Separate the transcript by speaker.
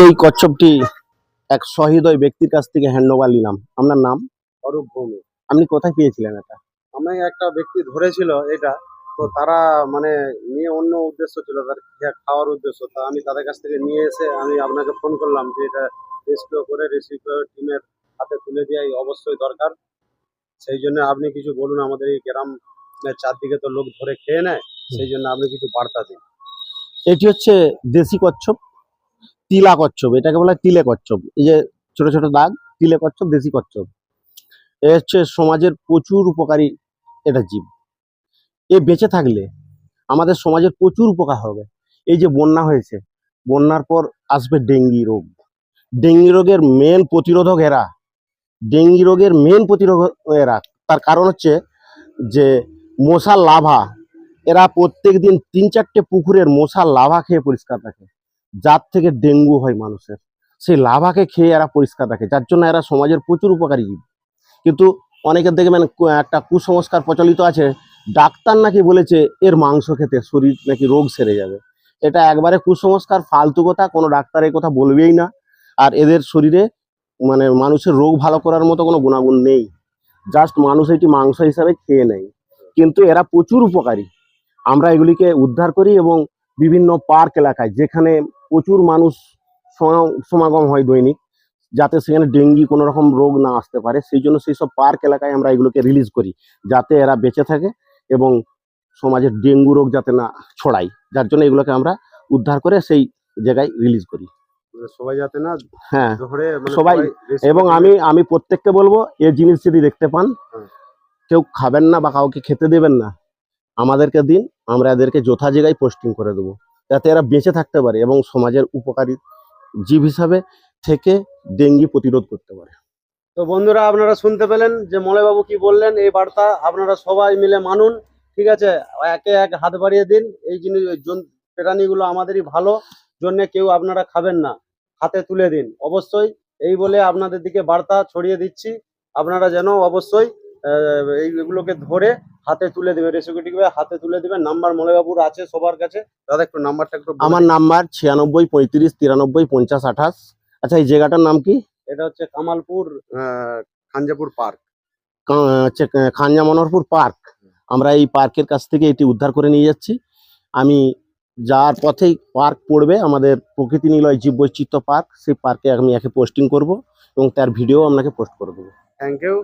Speaker 1: এই কচ্ছপটি এক সহৃদয় ব্যক্তির কাছ থেকে হ্যান্ডওভার নিলাম। আপনার নাম?
Speaker 2: অরূপ ভৌমিক।
Speaker 1: আপনি কোথায় পেয়েছিলেন এটা?
Speaker 2: আমি একটা ব্যক্তি ধরেছিল এটা, তো তারা মানে নিয়ে অন্য উদ্দেশ্য ছিল, তার খাওয়ার উদ্দেশ্য। তা আমি তাদের কাছ থেকে নিয়ে এসে আমি আপনাকে ফোন করলাম যে এটা রেস্কিউ টিমের হাতে তুলে দেওয়াই অবশ্যই দরকার। সেই জন্য আপনি কিছু বলুন, আমাদের এই গ্রামের চারদিকে তো লোক ধরে খেয়ে নেয়, সেই জন্য আপনি কিছু বার্তা দিন।
Speaker 1: এটি হচ্ছে দেশি কচ্ছপ, তিলা কচ্ছপ, এটাকে বলা হয় তিলে কচ্ছপ। এই যে ছোট ছোট দাগ, তিলে কচ্ছপ, দেশি কচ্ছপ। এ হচ্ছে সমাজের প্রচুর উপকারী এটা জীব। এ বেঁচে থাকলে আমাদের সমাজের প্রচুর উপকার হবে। এই যে বন্যা হয়েছে, বন্যার পর আসবে ডেঙ্গি রোগ। ডেঙ্গি রোগের মেন প্রতিরোধক এরা। ডেঙ্গি রোগের মেন প্রতিরোধক এরা। তার কারণ হচ্ছে যে মশার লাভা, এরা প্রত্যেক দিন ৩-৪টে পুকুরের মশার লাভা খেয়ে পরিষ্কার রাখে, যার থেকে ডেঙ্গু হয় মানুষের। সেই লাভাকে খেয়ে এরা পরিষ্কার রাখে, যার জন্য এরা সমাজের প্রচুর উপকারী জীব। কিন্তু অনেকের দেখবেন একটা কুসংস্কার প্রচলিত আছে, ডাক্তার নাকি বলেছে এর মাংস খেতে শরীর নাকি রোগ সেরে যাবে। এটা একবারে কুসংস্কার, ফালতু কথা। কোনো ডাক্তার এই কথা বলবেই না। আর এদের শরীরে মানে মানুষের রোগ ভালো করার মতো কোনো গুণাগুণ নেই। জাস্ট মানুষ এটি মাংস হিসাবে খেয়ে নেয়, কিন্তু এরা প্রচুর উপকারী। আমরা এগুলিকে উদ্ধার করি এবং বিভিন্ন পার্ক এলাকায়, যেখানে প্রচুর মানুষ সমাগম হয় দৈনিক, যাতে সেখানে ডেঙ্গি কোনো রকম রোগ না আসতে পারে, সেই জন্য সেই সব পার্ক এলাকায় আমরা এগুলোকে রিলিজ করি, যাতে এরা বেঁচে থাকে এবং সমাজের ডেঙ্গু রোগ যাতে না ছড়ায়। যার জন্য এগুলোকে আমরা উদ্ধার করে সেই জায়গায় রিলিজ করি।
Speaker 2: সবাই যাতে না
Speaker 1: হ্যাঁ,
Speaker 2: ধরে
Speaker 1: সবাই। এবং আমি প্রত্যেককে বলবো, এই জিনিস যদি দেখতে পান, কেউ খাবেন না বা কাউকে খেতে দেবেন না, আমাদেরকে দিন, আমরা এদেরকে যথা জায়গায় পোস্টিং করে দেবো, যাতে এরা বেঁচে থাকতে পারে এবং সমাজের উপকারী জীব হিসাবে থেকে ডেঙ্গি প্রতিরোধ করতে পারে।
Speaker 2: তো বন্ধুরা, আপনারা শুনতে পেলেন যে মলয়বাবু কি বললেন। এই বার্তা আপনারা সবাই মিলে মানুন, ঠিক আছে? একে এক হাত বাড়িয়ে দিন। এই জিনিস প্রাণীগুলো আমাদেরই ভালো জন্য, কেউ আপনারা খাবেন না, হাতে তুলে দিন অবশ্যই। এই বলে আপনাদের দিকে বার্তা ছড়িয়ে দিচ্ছি, আপনারা যেন অবশ্যই এইগুলোকে ধরে হাতে তুলে দেবে, রেস্কিউ হাতে তুলে দেবেন। নাম্বার মলয়বাবুর আছে সবার কাছে। দাদা একটু নাম্বারটা একটু।
Speaker 1: আমার নাম্বার 96 35 93 50 28। আচ্ছা, এই জায়গাটার নাম কি?
Speaker 2: এটা হচ্ছে কামালপুর খাঞ্জাপুর পার্ক,
Speaker 1: হচ্ছে খানজা মনোহরপুর পার্ক। আমরা এই পার্কের কাছ থেকে এটি উদ্ধার করে নিয়ে যাচ্ছি। আমি যার পথেই পার্ক পড়বে, আমাদের প্রকৃতি নিলয় জীববৈচিত্র্য পার্ক, সেই পার্কে আমি একে পোস্টিং করব এবং তার ভিডিও আপনাকে পোস্ট করে দেবো।
Speaker 2: Thank you.